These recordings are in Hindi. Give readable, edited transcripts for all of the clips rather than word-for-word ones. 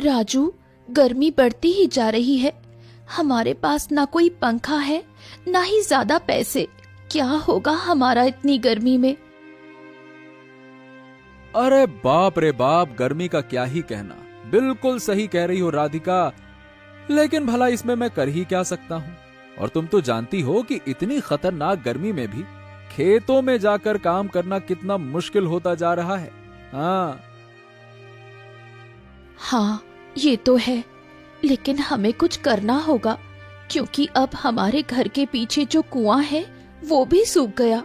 राजू, गर्मी बढ़ती ही जा रही है। हमारे पास ना कोई पंखा है, ना ही ज्यादा पैसे। क्या होगा हमारा इतनी गर्मी में? अरे बाप रे बाप, गर्मी का क्या ही कहना। बिल्कुल सही कह रही हो राधिका, लेकिन भला इसमें मैं कर ही क्या सकता हूँ। और तुम तो जानती हो कि इतनी खतरनाक गर्मी में भी खेतों में जाकर काम करना कितना मुश्किल होता जा रहा है। हाँ, ये तो है, लेकिन हमें कुछ करना होगा, क्योंकि अब हमारे घर के पीछे जो कुआं है वो भी सूख गया।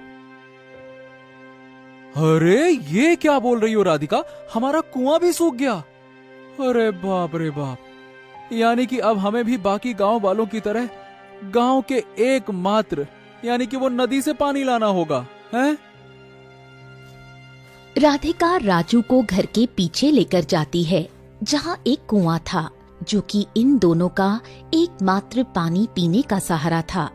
अरे ये क्या बोल रही हो राधिका, हमारा कुआं भी सूख गया? अरे बाप रे बाप, यानी कि अब हमें भी बाकी गांव वालों की तरह गांव के एकमात्र यानी कि वो नदी से पानी लाना होगा, हैं? राधिका राजू को घर के पीछे लेकर जाती है, जहाँ एक कुआं था, जो कि इन दोनों का एकमात्र पानी पीने का सहारा था।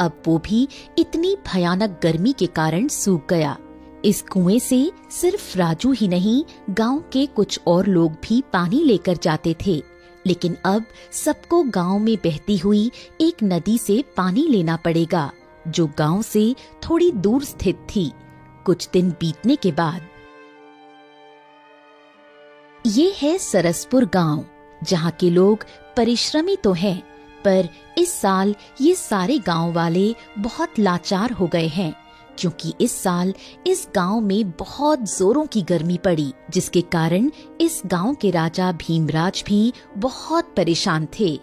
अब वो भी इतनी भयानक गर्मी के कारण सूख गया। इस कुएं से सिर्फ राजू ही नहीं, गांव के कुछ और लोग भी पानी लेकर जाते थे। लेकिन अब सबको गांव में बहती हुई एक नदी से पानी लेना पड़ेगा, जो गांव से थोड़ी दूर स्थित थी। कुछ दिन बीतने के बाद ये है सरसपुर गांव, जहां के लोग परिश्रमी तो हैं, पर इस साल ये सारे गांव वाले बहुत लाचार हो गए हैं, क्योंकि इस साल इस गांव में बहुत जोरों की गर्मी पड़ी, जिसके कारण इस गांव के राजा भीमराज भी बहुत परेशान थे।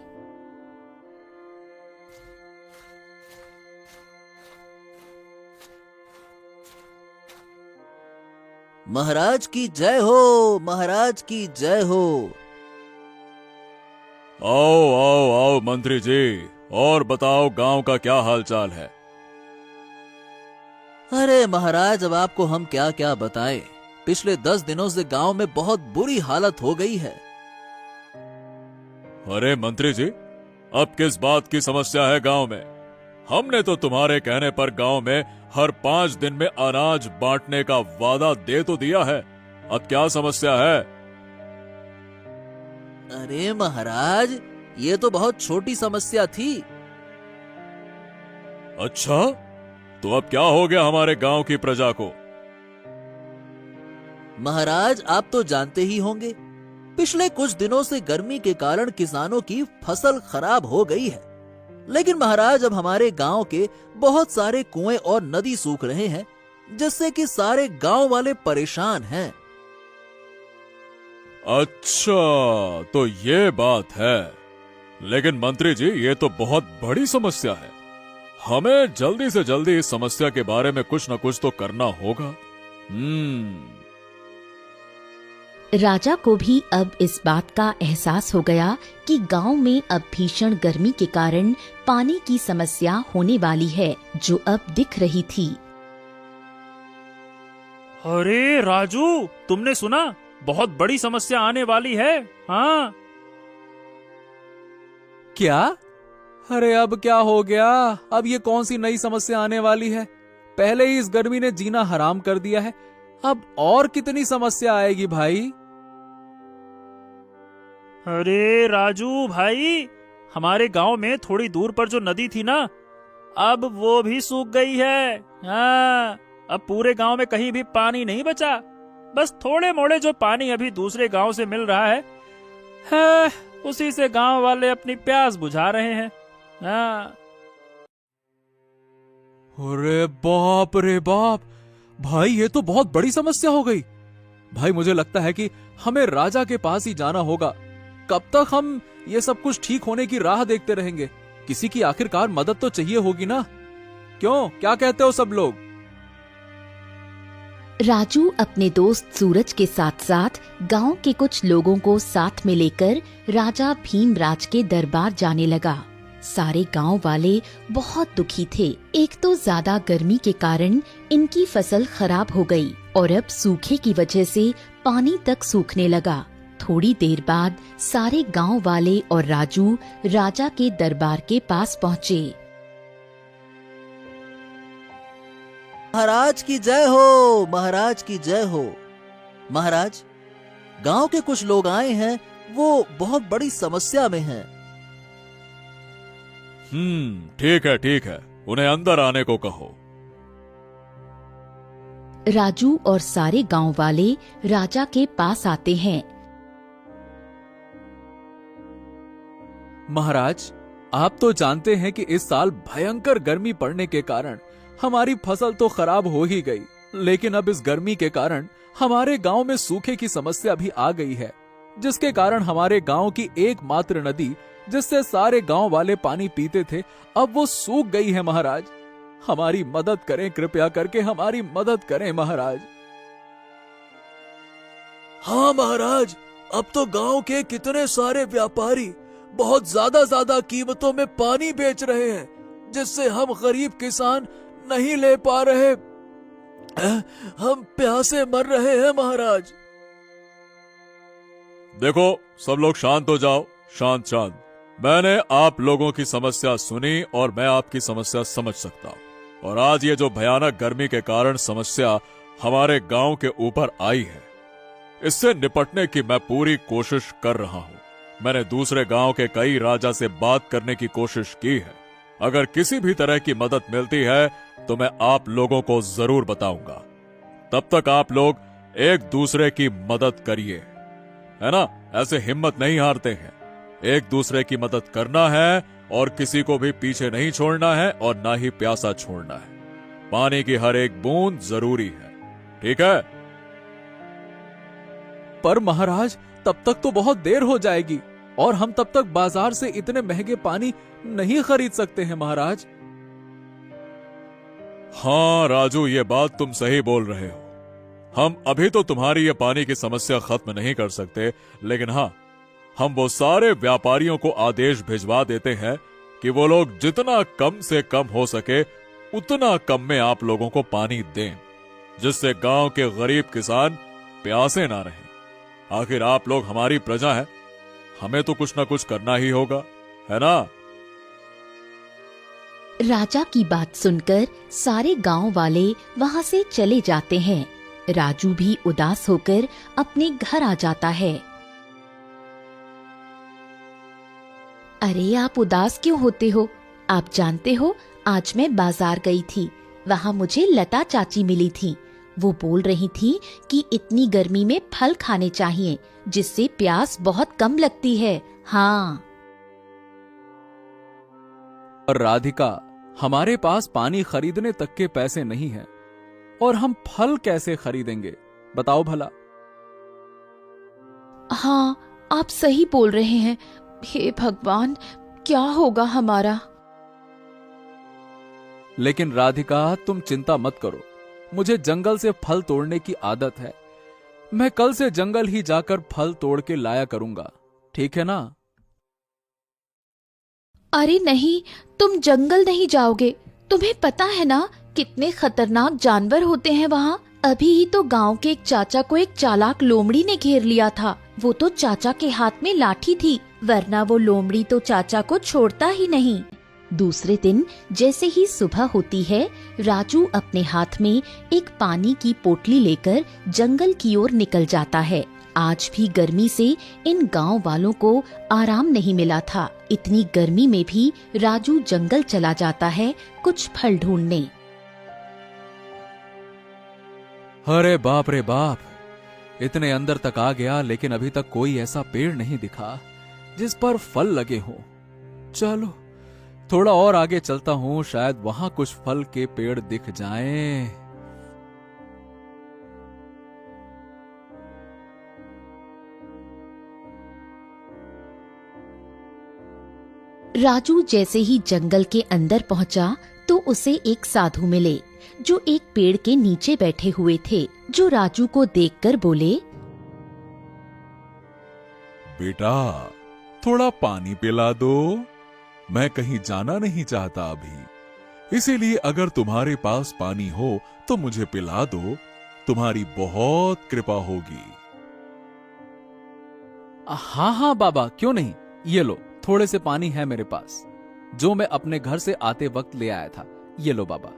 महाराज की जय हो, महाराज की जय हो। आओ आओ आओ मंत्री जी, और बताओ गांव का क्या हालचाल है? अरे महाराज, अब आपको हम क्या क्या बताएं। पिछले 10 दिनों से गांव में बहुत बुरी हालत हो गई है। अरे मंत्री जी, अब किस बात की समस्या है गांव में? हमने तो तुम्हारे कहने पर गांव में हर 5 दिन में अनाज बांटने का वादा दे तो दिया है। अब क्या समस्या है? अरे महाराज, ये तो बहुत छोटी समस्या थी। अच्छा, तो अब क्या हो गया हमारे गांव की प्रजा को? महाराज, आप तो जानते ही होंगे, पिछले कुछ दिनों से गर्मी के कारण किसानों की फसल खराब हो गई है। लेकिन महाराज, अब हमारे गांव के बहुत सारे कुएं और नदी सूख रहे हैं, जिससे कि सारे गांव वाले परेशान हैं। अच्छा, तो ये बात है। लेकिन मंत्री जी, ये तो बहुत बड़ी समस्या है। हमें जल्दी से जल्दी इस समस्या के बारे में कुछ न कुछ तो करना होगा। राजा को भी अब इस बात का एहसास हो गया कि गांव में अब भीषण गर्मी के कारण पानी की समस्या होने वाली है, जो अब दिख रही थी। अरे राजू, तुमने सुना? बहुत बड़ी समस्या आने वाली है। हाँ। क्या? अरे अब क्या हो गया? अब ये कौन सी नई समस्या आने वाली है? पहले ही इस गर्मी ने जीना हराम कर दिया है, अब और कितनी समस्या आएगी भाई? अरे राजू भाई, हमारे गांव में थोड़ी दूर पर जो नदी थी ना, अब वो भी सूख गई है। हाँ, अब पूरे गांव में कहीं भी पानी नहीं बचा। बस थोड़े मोड़े जो पानी अभी दूसरे गांव से मिल रहा है, उसी से गांव वाले अपनी प्यास बुझा रहे हैं। हाँ। अरे बाप रे बाप, भाई ये तो बहुत बड़ी समस्या हो गई। भाई मुझे लगता है कि हमें राजा के पास ही जाना होगा। कब तक हम ये सब कुछ ठीक होने की राह देखते रहेंगे? किसी की आखिरकार मदद तो चाहिए होगी ना? क्यों, क्या कहते हो सब लोग? राजू अपने दोस्त सूरज के साथ साथ गांव के कुछ लोगों को साथ में लेकर राजा भीमराज के दरबार जाने लगा। सारे गांव वाले बहुत दुखी थे। एक तो ज्यादा गर्मी के कारण इनकी फसल खराब हो गई, और अब सूखे की वजह से पानी तक सूखने लगा। थोड़ी देर बाद सारे गांव वाले और राजू राजा के दरबार के पास पहुँचे। महाराज की जय हो, महाराज की जय हो। महाराज, गांव के कुछ लोग आए हैं वो बहुत बड़ी समस्या में हैं। ठीक है, उन्हें अंदर आने को कहो। राजू और सारे गांव वाले राजा के पास आते हैं। महाराज, आप तो जानते हैं कि इस साल भयंकर गर्मी पड़ने के कारण हमारी फसल तो खराब हो ही गई, लेकिन अब इस गर्मी के कारण हमारे गांव में सूखे की समस्या भी आ गई है, जिसके कारण हमारे गांव की एकमात्र नदी जिससे सारे गांव वाले पानी पीते थे, अब वो सूख गई है। महाराज, हमारी मदद करें, कृपया करके हमारी मदद करें महाराज। हाँ महाराज, अब तो गांव के कितने सारे व्यापारी बहुत ज्यादा कीमतों में पानी बेच रहे हैं, जिससे हम गरीब किसान नहीं ले पा रहे। हम प्यासे मर रहे हैं महाराज। देखो, सब लोग शांत हो जाओ, शांत। मैंने आप लोगों की समस्या सुनी और मैं आपकी समस्या समझ सकता हूं। और आज ये जो भयानक गर्मी के कारण समस्या हमारे गांव के ऊपर आई है, इससे निपटने की मैं पूरी कोशिश कर रहा हूं। मैंने दूसरे गांव के कई राजा से बात करने की कोशिश की है। अगर किसी भी तरह की मदद मिलती है तो मैं आप लोगों को जरूर बताऊंगा। तब तक आप लोग एक दूसरे की मदद करिए, है ना? ऐसे हिम्मत नहीं हारते हैं। एक दूसरे की मदद करना है और किसी को भी पीछे नहीं छोड़ना है और ना ही प्यासा छोड़ना है। पानी की हर एक बूंद जरूरी है, ठीक है? पर महाराज, तब तक तो बहुत देर हो जाएगी और हम तब तक बाजार से इतने महंगे पानी नहीं खरीद सकते हैं महाराज। हाँ राजू, ये बात तुम सही बोल रहे हो। हम अभी तो तुम्हारी ये पानी की समस्या खत्म नहीं कर सकते, लेकिन हाँ, हम वो सारे व्यापारियों को आदेश भिजवा देते हैं कि वो लोग जितना कम से कम हो सके उतना कम में आप लोगों को पानी दें, जिससे गांव के गरीब किसान प्यासे ना रहें। आखिर आप लोग हमारी प्रजा हैं, हमें तो कुछ ना कुछ करना ही होगा, है ना? राजा की बात सुनकर सारे गांव वाले वहां से चले जाते हैं। राजू भी उदास होकर अपने घर आ जाता है। अरे आप उदास क्यों होते हो? आप जानते हो, आज मैं बाजार गई थी, वहाँ मुझे लता चाची मिली थी। वो बोल रही थी कि इतनी गर्मी में फल खाने चाहिए, जिससे प्यास बहुत कम लगती है। हाँ। और राधिका, हमारे पास पानी खरीदने तक के पैसे नहीं हैं और हम फल कैसे खरीदेंगे, बताओ भला? हाँ, आप सही बोल रहे हैं। हे भगवान, क्या होगा हमारा? लेकिन राधिका, तुम चिंता मत करो, मुझे जंगल से फल तोड़ने की आदत है। मैं कल से जंगल ही जाकर फल तोड़ के लाया करूंगा, ठीक है ना? अरे नहीं, तुम जंगल नहीं जाओगे। तुम्हें पता है ना कितने खतरनाक जानवर होते हैं वहाँ। अभी ही तो गांव के एक चाचा को एक चालाक लोमड़ी ने घेर लिया था। वो तो चाचा के हाथ में लाठी थी, वरना वो लोमड़ी तो चाचा को छोड़ता ही नहीं। दूसरे दिन जैसे ही सुबह होती है, राजू अपने हाथ में एक पानी की पोटली लेकर जंगल की ओर निकल जाता है। आज भी गर्मी से इन गांव वालों को आराम नहीं मिला था। इतनी गर्मी में भी राजू जंगल चला जाता है कुछ फल ढूंढने। अरे बाप रे बाप, इतने अंदर तक आ गया, लेकिन अभी तक कोई ऐसा पेड़ नहीं दिखा जिस पर फल लगे हों। चलो थोड़ा और आगे चलता हूं, शायद वहां कुछ फल के पेड़ दिख जाएं। राजू जैसे ही जंगल के अंदर पहुंचा तो उसे एक साधु मिले, जो एक पेड़ के नीचे बैठे हुए थे, जो राजू को देखकर बोले, बेटा थोड़ा पानी पिला दो, मैं कहीं जाना नहीं चाहता अभी, इसीलिए अगर तुम्हारे पास पानी हो तो मुझे पिला दो, तुम्हारी बहुत कृपा होगी। हाँ हाँ बाबा, क्यों नहीं, ये लो, थोड़े से पानी है मेरे पास, जो मैं अपने घर से आते वक्त ले आया था। ये लो बाबा।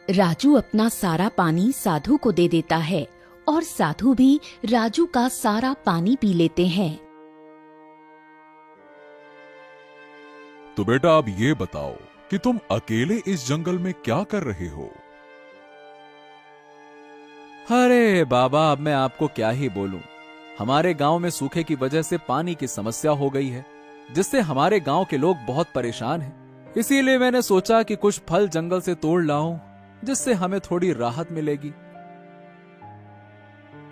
राजू अपना सारा पानी साधु को दे देता है और साधु भी राजू का सारा पानी पी लेते हैं। तो बेटा अब ये बताओ कि तुम अकेले इस जंगल में क्या कर रहे हो? अरे बाबा, अब मैं आपको क्या ही बोलूं। हमारे गांव में सूखे की वजह से पानी की समस्या हो गई है, जिससे हमारे गांव के लोग बहुत परेशान हैं। इसीलिए मैंने सोचा कि कुछ फल जंगल से तोड़ लाऊं, जिससे हमें थोड़ी राहत मिलेगी।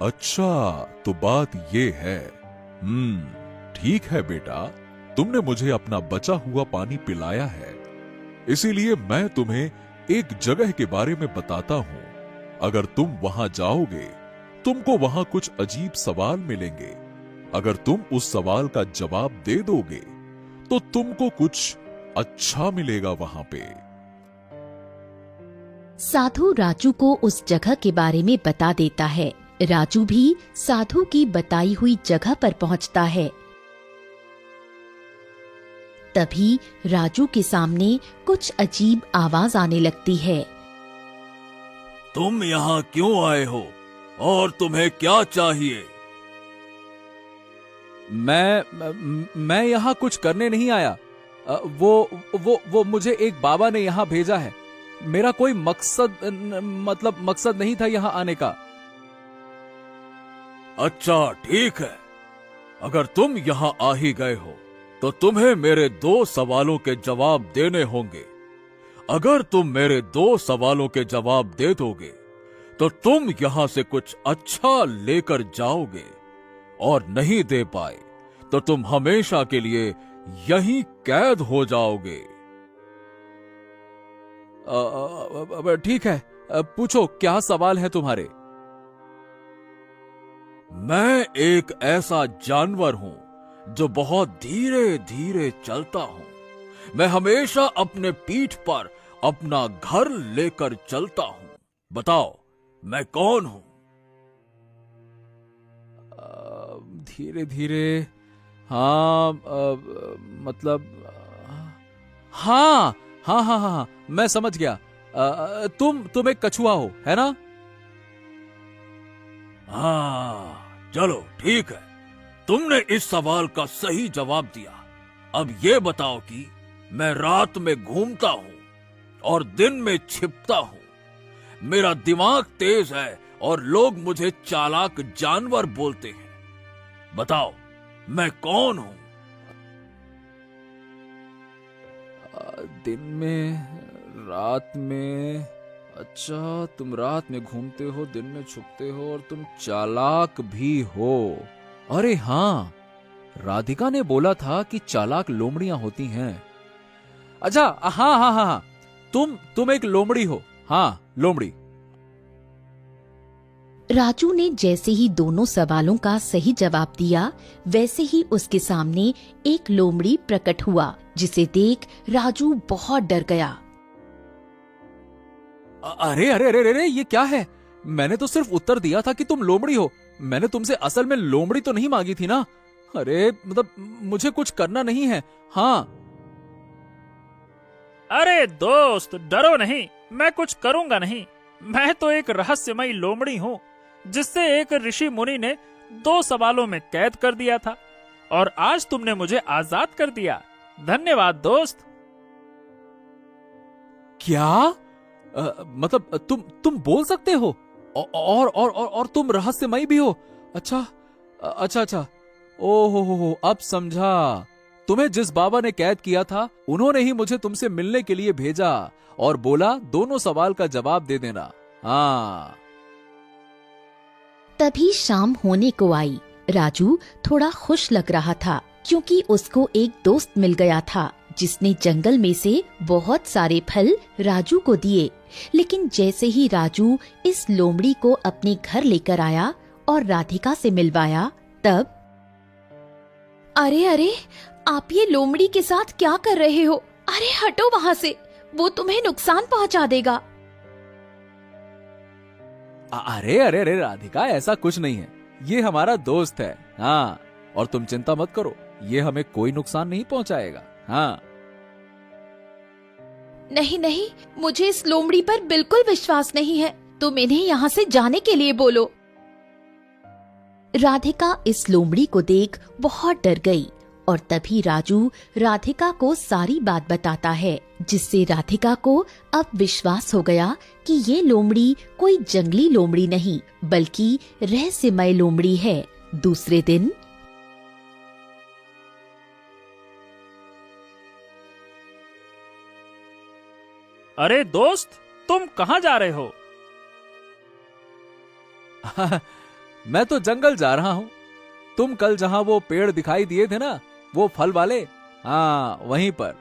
अच्छा, तो बात ये है। ठीक है बेटा, तुमने मुझे अपना बचा हुआ पानी पिलाया है, इसीलिए मैं तुम्हें एक जगह के बारे में बताता हूं। अगर तुम वहां जाओगे, तुमको वहां कुछ अजीब सवाल मिलेंगे। अगर तुम उस सवाल का जवाब दे दोगे, तो तुमको कुछ अच्छा मिलेगा वहां पे। साधु राजू को उस जगह के बारे में बता देता है। राजू भी साधु की बताई हुई जगह पर पहुंचता है। तभी राजू के सामने कुछ अजीब आवाज आने लगती है। तुम यहाँ क्यों आए हो और तुम्हें क्या चाहिए? मैं यहाँ कुछ करने नहीं आया। वो मुझे एक बाबा ने यहाँ भेजा है। मेरा कोई मकसद नहीं था यहाँ आने का। अच्छा ठीक है, अगर तुम यहाँ आ ही गए हो तो तुम्हें मेरे 2 सवालों के जवाब देने होंगे। अगर तुम मेरे 2 सवालों के जवाब दे दोगे तो तुम यहाँ से कुछ अच्छा लेकर जाओगे, और नहीं दे पाए तो तुम हमेशा के लिए यहीं कैद हो जाओगे। ठीक है, पूछो क्या सवाल है तुम्हारे। मैं एक ऐसा जानवर हूं जो बहुत धीरे धीरे चलता हूं। मैं हमेशा अपने पीठ पर अपना घर लेकर चलता हूं। बताओ मैं कौन हूं? धीरे धीरे, हाँ, मतलब हाँ हाँ हाँ हाँ, मैं समझ गया। तुम एक कछुआ हो, है ना? हाँ, चलो ठीक है, तुमने इस सवाल का सही जवाब दिया। अब ये बताओ कि मैं रात में घूमता हूं और दिन में छिपता हूं। मेरा दिमाग तेज है और लोग मुझे चालाक जानवर बोलते हैं। बताओ मैं कौन हूं? दिन में, रात में। अच्छा, तुम रात में घूमते हो, दिन में छुपते हो, और तुम चालाक भी हो। अरे हाँ, राधिका ने बोला था कि चालाक लोमड़ियां होती हैं। अच्छा, हाँ हाँ हाँ हाँ, तुम एक लोमड़ी हो। हाँ, लोमड़ी। राजू ने जैसे ही दोनों सवालों का सही जवाब दिया, वैसे ही उसके सामने एक लोमड़ी प्रकट हुआ, जिसे देख राजू बहुत डर गया। अरे अरे अरे अरे, ये क्या है? मैंने तो सिर्फ उत्तर दिया था कि तुम लोमड़ी हो। मैंने तुमसे असल में लोमड़ी तो नहीं मांगी थी ना। अरे मतलब मुझे कुछ करना नहीं है। हाँ। अरे दोस्त, डरो नहीं, मैं कुछ करूंगा नहीं। मैं तो एक रहस्यमयी लोमड़ी हूँ, जिससे एक ऋषि मुनि ने 2 सवालों में कैद कर दिया था, और आज तुमने मुझे आजाद कर दिया। धन्यवाद दोस्त। क्या? मतलब तुम बोल सकते हो, और तुम रहस्यमयी भी हो? अच्छा अच्छा अच्छा, ओहो, अब समझा। तुम्हें जिस बाबा ने कैद किया था, उन्होंने ही मुझे तुमसे मिलने के लिए भेजा और बोला दोनों सवाल का जवाब दे देना। हाँ। तभी शाम होने को आई। राजू थोड़ा खुश लग रहा था, क्योंकि उसको एक दोस्त मिल गया था, जिसने जंगल में से बहुत सारे फल राजू को दिए। लेकिन जैसे ही राजू इस लोमड़ी को अपने घर लेकर आया और राधिका से मिलवाया, तब अरे अरे, आप ये लोमड़ी के साथ क्या कर रहे हो? अरे हटो वहाँ से, वो तुम्हें नुकसान पहुँचा देगा। अरे अरे अरे राधिका, ऐसा कुछ नहीं है। ये हमारा दोस्त है। हाँ, और तुम चिंता मत करो, ये हमें कोई नुकसान नहीं पहुंचाएगा। हाँ। नहीं नहीं, मुझे इस लोमड़ी पर बिल्कुल विश्वास नहीं है। तुम इन्हें यहाँ से जाने के लिए बोलो। राधिका इस लोमड़ी को देख बहुत डर गई और तभी राजू राधिका को सारी बात बताता है, जिससे राधिका को अब विश्वास हो गया कि ये लोमड़ी कोई जंगली लोमड़ी नहीं बल्कि रहस्यमय लोमड़ी है। दूसरे दिन अरे दोस्त, तुम कहाँ जा रहे हो? मैं तो जंगल जा रहा हूँ। तुम कल जहाँ वो पेड़ दिखाई दिए थे ना, वो फल वाले, हाँ वहीं पर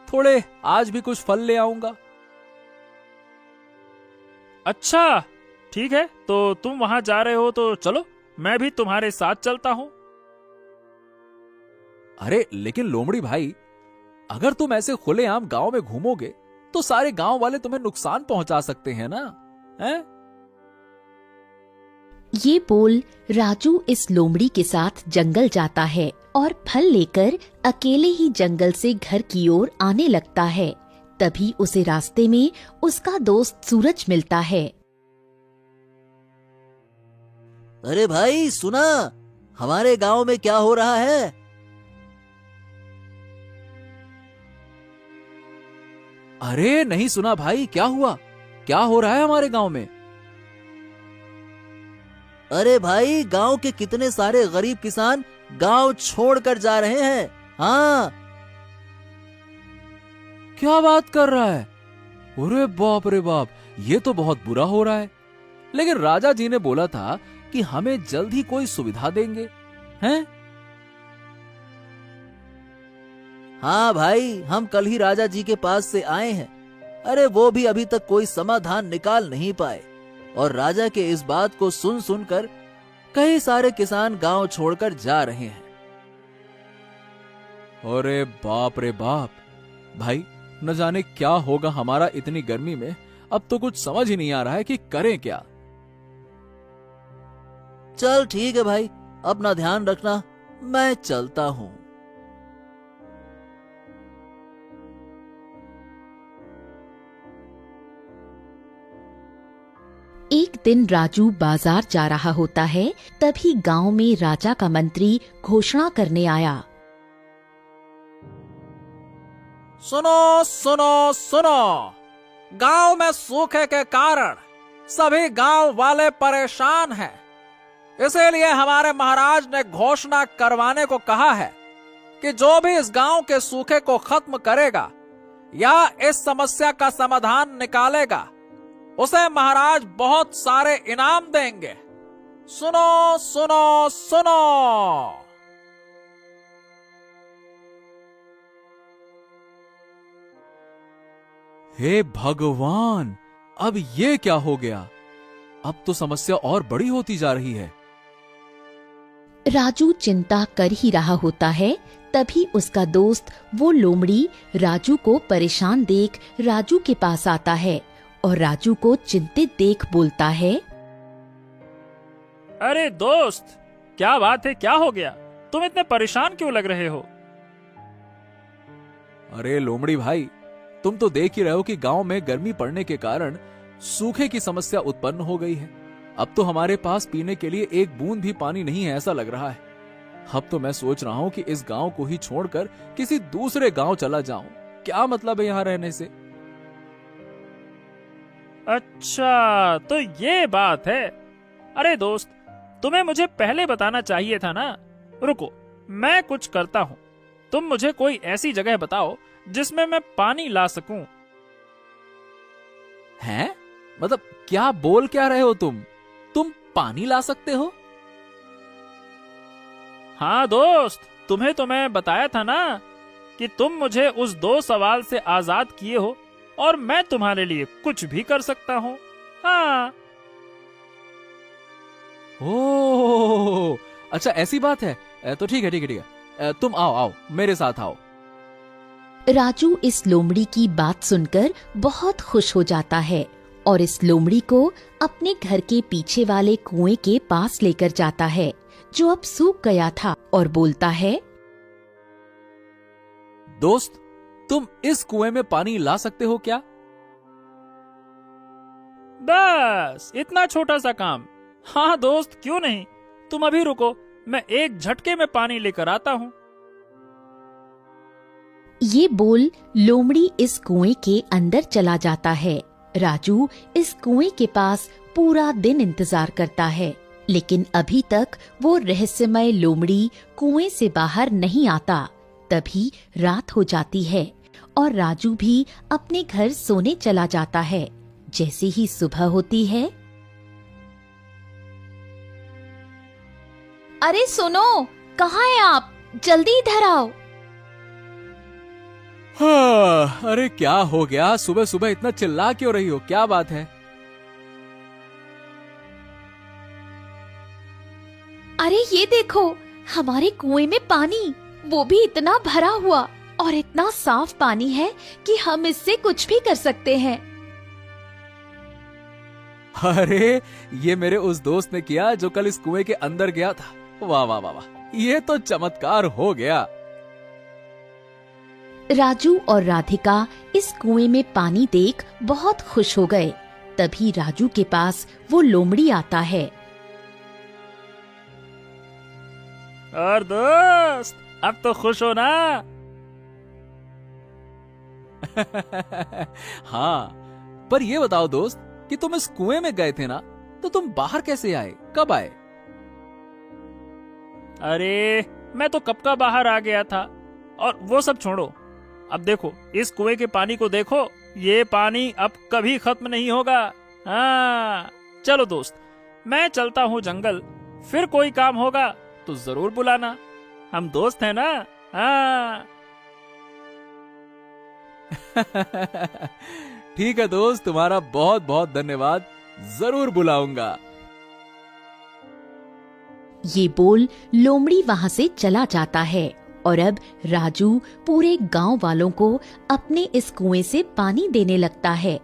थोड़े आज भी कुछ फल ले आऊंगा। अच्छा ठीक है, तो तुम वहां जा रहे हो तो चलो, मैं भी तुम्हारे साथ चलता हूँ। अरे लेकिन लोमड़ी भाई, अगर तुम ऐसे खुलेआम गांव में घूमोगे तो सारे गांव वाले तुम्हें नुकसान पहुंचा सकते हैं ना, हैं? ये बोल राजू इस लोमड़ी के साथ जंगल जाता है और फल लेकर अकेले ही जंगल से घर की ओर आने लगता है। तभी उसे रास्ते में उसका दोस्त सूरज मिलता है। अरे भाई सुना, हमारे गांव में क्या हो रहा है? अरे नहीं सुना भाई, क्या हुआ? क्या हो रहा है हमारे गांव में? अरे भाई, गांव के कितने सारे गरीब किसान गांव छोड़कर जा रहे हैं। हाँ, क्या बात कर रहा है? अरे बाप रे बाप, ये तो बहुत बुरा हो रहा है। लेकिन राजा जी ने बोला था कि हमें जल्द ही कोई सुविधा देंगे, हैं? हाँ भाई, हम कल ही राजा जी के पास से आए हैं। अरे वो भी अभी तक कोई समाधान निकाल नहीं पाए और राजा के इस बात को सुन सुनकर कई सारे किसान गांव छोड़कर जा रहे हैं। अरे बाप रे बाप, भाई न जाने क्या होगा हमारा इतनी गर्मी में। अब तो कुछ समझ ही नहीं आ रहा है कि करें क्या। चल ठीक है भाई, अपना ध्यान रखना, मैं चलता हूँ। एक दिन राजू बाजार जा रहा होता है, तभी गांव में राजा का मंत्री घोषणा करने आया। सुनो सुनो सुनो, गांव में सूखे के कारण सभी गांव वाले परेशान हैं। इसीलिए हमारे महाराज ने घोषणा करवाने को कहा है कि जो भी इस गांव के सूखे को खत्म करेगा या इस समस्या का समाधान निकालेगा, उसे महाराज बहुत सारे इनाम देंगे। सुनो सुनो सुनो। हे भगवान, अब ये क्या हो गया? अब तो समस्या और बड़ी होती जा रही है। राजू चिंता कर ही रहा होता है, तभी उसका दोस्त वो लोमड़ी राजू को परेशान देख राजू के पास आता है और राजू को चिंतित देख बोलता है। अरे दोस्त, क्या बात है, क्या हो गया? तुम इतने परेशान क्यों लग रहे हो? अरे लोमड़ी भाई, तुम तो देख ही रहे हो कि गांव में गर्मी पड़ने के कारण सूखे की समस्या उत्पन्न हो गई है। अब तो हमारे पास पीने के लिए एक बूंद भी पानी नहीं है, ऐसा लग रहा है। अब तो मैं सोच रहा हूँ कि इस गांव को ही छोड़कर किसी दूसरे गांव चला जाऊं। क्या मतलब है यहाँ रहने से? अच्छा, तो ये बात है। अरे दोस्त, तुम्हें मुझे पहले बताना चाहिए था ना। रुको, मैं कुछ करता हूँ। तुम मुझे कोई ऐसी जगह बताओ जिसमें मैं पानी ला सकूं। हैं? मतलब क्या बोल क्या रहे हो तुम पानी ला सकते हो? हाँ दोस्त, तुम्हें तो मैं बताया था ना कि तुम मुझे उस 2 सवाल से आजाद किए हो और मैं तुम्हारे लिए कुछ भी कर सकता हूँ। हाँ। ओह, अच्छा ऐसी बात है। तो ठीक है ठीक है ठीक है, तुम आओ आओ मेरे साथ आओ। राजू इस लोमड़ी की बात सुनकर बहुत खुश हो जाता है और इस लोमड़ी को अपने घर के पीछे वाले कुएं के पास लेकर जाता है, जो अब सूख गया था, और बोलता है, दोस्त, तुम इस कुएं में पानी ला सकते हो क्या? बस इतना छोटा सा काम। हाँ दोस्त, क्यों नहीं, तुम अभी रुको, मैं एक झटके में पानी लेकर आता हूँ। ये बोल लोमड़ी इस कुएं के अंदर चला जाता है। राजू इस कुएं के पास पूरा दिन इंतजार करता है, लेकिन अभी तक वो रहस्यमय लोमड़ी कुएं से बाहर नहीं आता। तभी रात हो जाती है और राजू भी अपने घर सोने चला जाता है। जैसे ही सुबह होती है, अरे सुनो, कहाँ हैं आप? जल्दी इधर आओ। हाँ, अरे क्या हो गया? सुबह सुबह इतना चिल्ला क्यों रही हो? क्या बात है? अरे ये देखो, हमारे कुएं में पानी, वो भी इतना भरा हुआ और इतना साफ पानी है कि हम इससे कुछ भी कर सकते हैं। अरे ये मेरे उस दोस्त ने किया जो कल इस कुएं के अंदर गया था। वाह वाह वाह वाह, ये तो चमत्कार हो गया। राजू और राधिका इस कुएं में पानी देख बहुत खुश हो गए। तभी राजू के पास वो लोमड़ी आता है। और दोस्त, अब तो खुश हो ना? हाँ, पर ये बताओ दोस्त कि तुम इस कुएं में गए थे ना, तो तुम बाहर कैसे आए? कब आए? अरे मैं तो कब का बाहर आ गया था। और वो सब छोड़ो, अब देखो इस कुएं के पानी को देखो, ये पानी अब कभी खत्म नहीं होगा। हाँ, चलो दोस्त, मैं चलता हूँ जंगल, फिर कोई काम होगा तो जरूर बुलाना, हम दोस्त हैं ना। हाँ। ठीक है दोस्त, तुम्हारा बहुत बहुत धन्यवाद, जरूर बुलाऊंगा। ये बोल लोमड़ी वहाँ से चला जाता है और अब राजू पूरे गांव वालों को अपने इस कुएं से पानी देने लगता है।